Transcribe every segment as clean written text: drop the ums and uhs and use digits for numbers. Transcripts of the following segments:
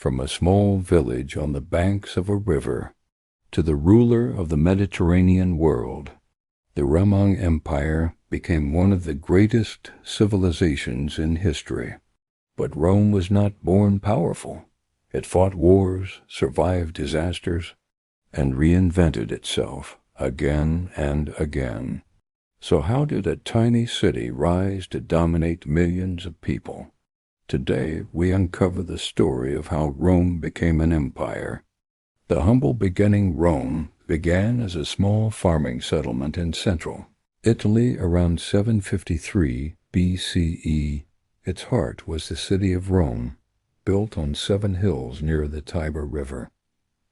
from a small village on the banks of a river to the ruler of the Mediterranean world. The Roman Empire became one of the greatest civilizations in history. But Rome was not born powerful. It fought wars, survived disasters, and reinvented itself again and again. So how did a tiny city rise to dominate millions of people? Today we uncover the story of how Rome became an empire. The humble beginning Rome began as a small farming settlement in central Italy around 753 BCE. Its heart was the city of Rome, built on 7 hills near the Tiber River.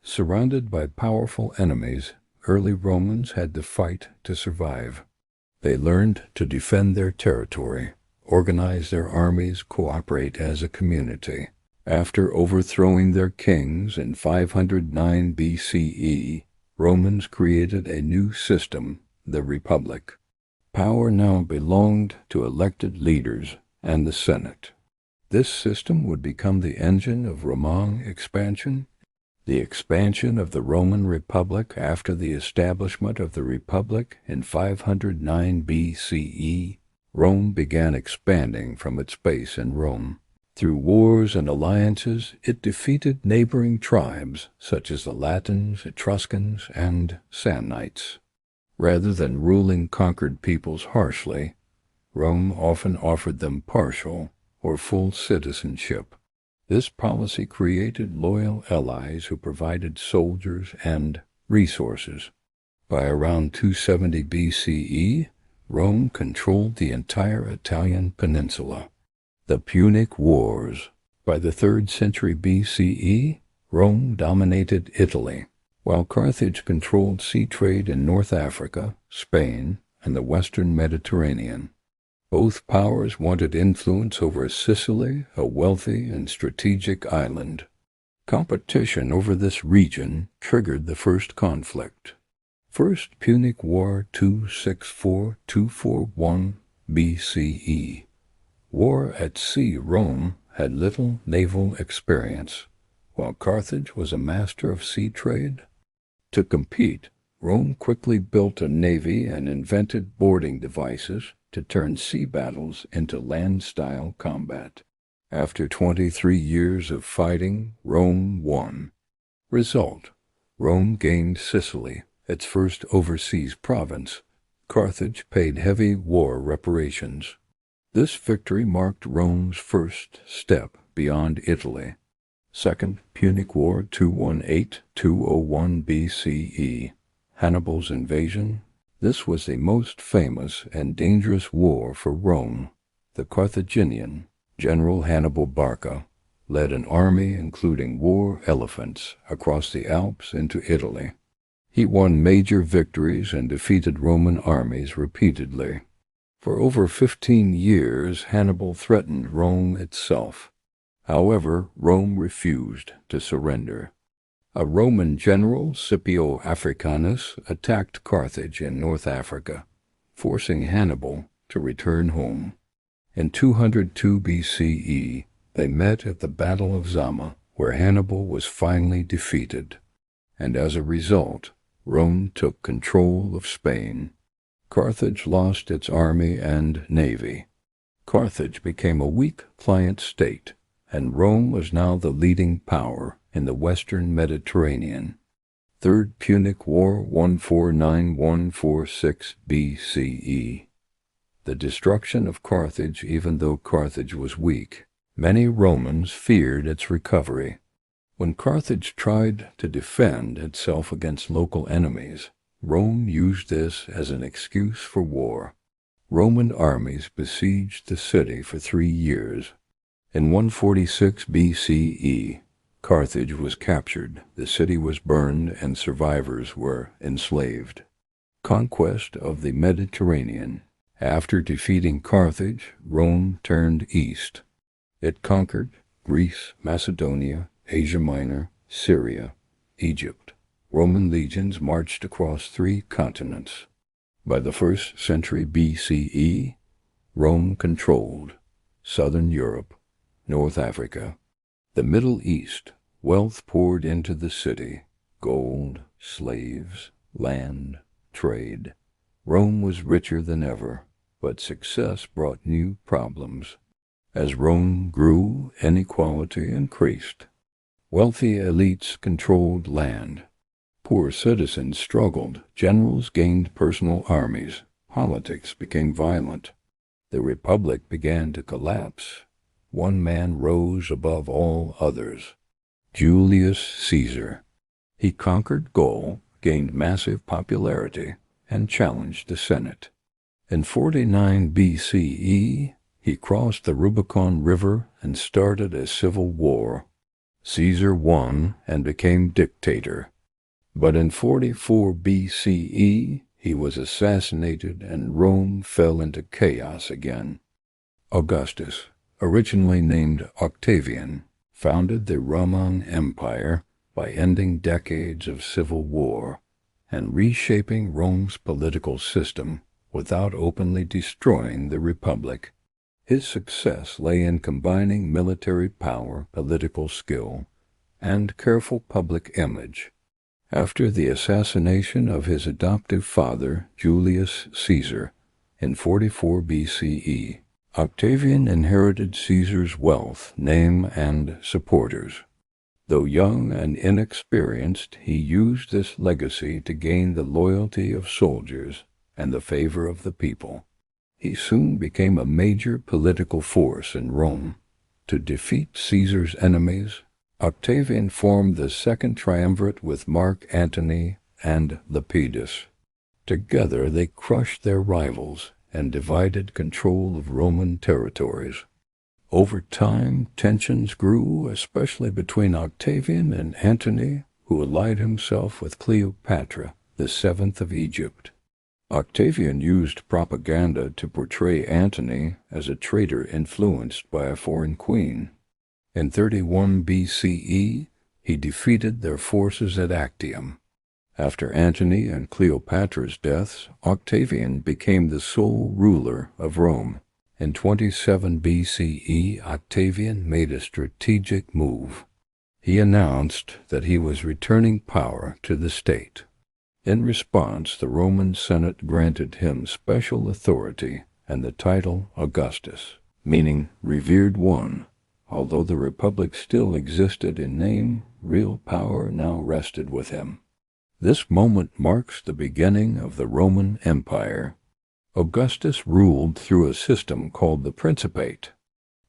Surrounded by powerful enemies, early Romans had to fight to survive. They learned to defend their territory, organize their armies, cooperate as a community. After overthrowing their kings in 509 BCE, Romans created a new system, the Republic. Power now belonged to elected leaders and the Senate. This system would become the engine of Roman expansion. The expansion of the Roman Republic after the establishment of the Republic in 509 BCE, Rome began expanding from its base in Rome. Through wars and alliances, it defeated neighboring tribes such as the Latins, Etruscans, and Samnites. Rather than ruling conquered peoples harshly, Rome often offered them partial or full citizenship. This policy created loyal allies who provided soldiers and resources. By around 270 BCE, Rome controlled the entire Italian peninsula. The Punic Wars. By the 3rd century BCE, Rome dominated Italy, while Carthage controlled sea trade in North Africa, Spain, and the western Mediterranean. Both powers wanted influence over Sicily, a wealthy and strategic island. Competition over this region triggered the first conflict. First Punic War 264-241 BCE. War at sea. Rome had little naval experience, while Carthage was a master of sea trade. To compete, Rome quickly built a navy and invented boarding devices to turn sea battles into land-style combat. After 23 years of fighting, Rome won. Result: Rome gained Sicily, its first overseas province. Carthage paid heavy war reparations. This victory marked Rome's first step beyond Italy. Second Punic War 218-201 BCE. Hannibal's invasion. This was the most famous and dangerous war for Rome. The Carthaginian General Hannibal Barca led an army including war elephants across the Alps into Italy. He won major victories and defeated Roman armies repeatedly. For over 15 years, Hannibal threatened Rome itself. However, Rome refused to surrender. A Roman general, Scipio Africanus, attacked Carthage in North Africa, forcing Hannibal to return home. In 202 BCE, they met at the Battle of Zama, where Hannibal was finally defeated, and as a result, Rome took control of Spain. Carthage lost its army and navy. Carthage became a weak client state, and Rome was now the leading power in the western Mediterranean. Third Punic War 149-146 BCE. The destruction of Carthage. Even though Carthage was weak, many Romans feared its recovery. When Carthage tried to defend itself against local enemies, Rome used this as an excuse for war. Roman armies besieged the city for 3 years. In 146 BCE, Carthage was captured, the city was burned, and survivors were enslaved. Conquest of the Mediterranean. After defeating Carthage, Rome turned east. It conquered Greece, Macedonia, Asia Minor, Syria, Egypt. Roman legions marched across 3 continents. By the 1st century BCE, Rome controlled Southern Europe, North Africa, the Middle East, Wealth poured into the city: gold, slaves, land, trade. Rome was richer than ever, but success brought new problems. As Rome grew, inequality increased. Wealthy elites controlled land. Poor citizens struggled. Generals gained personal armies. Politics became violent. The republic began to collapse. One man rose above all others: Julius Caesar. He conquered Gaul, gained massive popularity, and challenged the Senate. In 49 BCE, he crossed the Rubicon River and started a civil war. Caesar won and became dictator. But in 44 BCE, he was assassinated and Rome fell into chaos again. Augustus, originally named Octavian, founded the Roman Empire by ending decades of civil war and reshaping Rome's political system without openly destroying the republic. His success lay in combining military power, political skill, and careful public image. After the assassination of his adoptive father, Julius Caesar, in 44 BCE, Octavian inherited Caesar's wealth, name, and supporters. Though young and inexperienced, he used this legacy to gain the loyalty of soldiers and the favor of the people. He soon became a major political force in Rome. To defeat Caesar's enemies, Octavian formed the Second Triumvirate with Mark Antony and Lepidus. Together they crushed their rivals and divided control of Roman territories. Over time, tensions grew, especially between Octavian and Antony, who allied himself with Cleopatra, the seventh of Egypt. Octavian used propaganda to portray Antony as a traitor influenced by a foreign queen. In 31 BCE, he defeated their forces at Actium. After Antony and Cleopatra's deaths, Octavian became the sole ruler of Rome. In 27 BCE, Octavian made a strategic move. He announced that he was returning power to the state. In response, the Roman Senate granted him special authority and the title Augustus, meaning revered one. Although the republic still existed in name, real power now rested with him. This moment marks the beginning of the Roman Empire. Augustus ruled through a system called the Principate.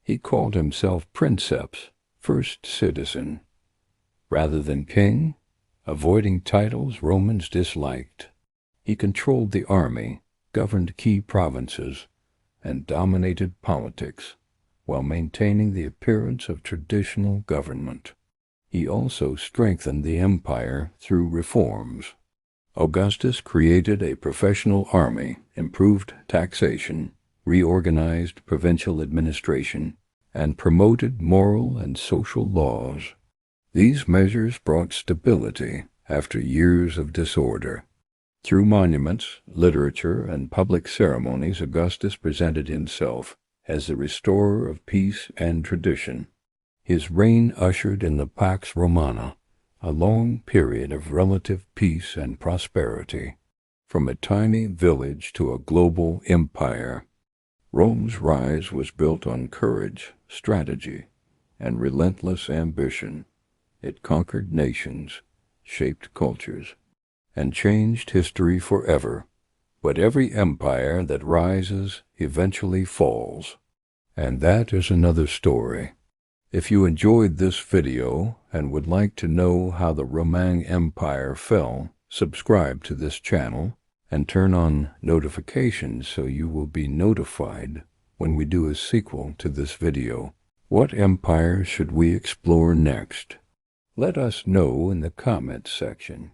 He called himself princeps, first citizen. Rather than king, avoiding titles Romans disliked, he controlled the army, governed key provinces, and dominated politics, while maintaining the appearance of traditional government. He also strengthened the empire through reforms. Augustus created a professional army, improved taxation, reorganized provincial administration, and promoted moral and social laws. These measures brought stability after years of disorder. Through monuments, literature, and public ceremonies, Augustus presented himself as the restorer of peace and tradition. His reign ushered in the Pax Romana, a long period of relative peace and prosperity. From a tiny village to a global empire, Rome's rise was built on courage, strategy, and relentless ambition. It conquered nations, shaped cultures, and changed history forever. But every empire that rises eventually falls. And that is another story. If you enjoyed this video and would like to know how the Roman Empire fell, subscribe to this channel and turn on notifications so you will be notified when we do a sequel to this video. What empire should we explore next? Let us know in the comments section.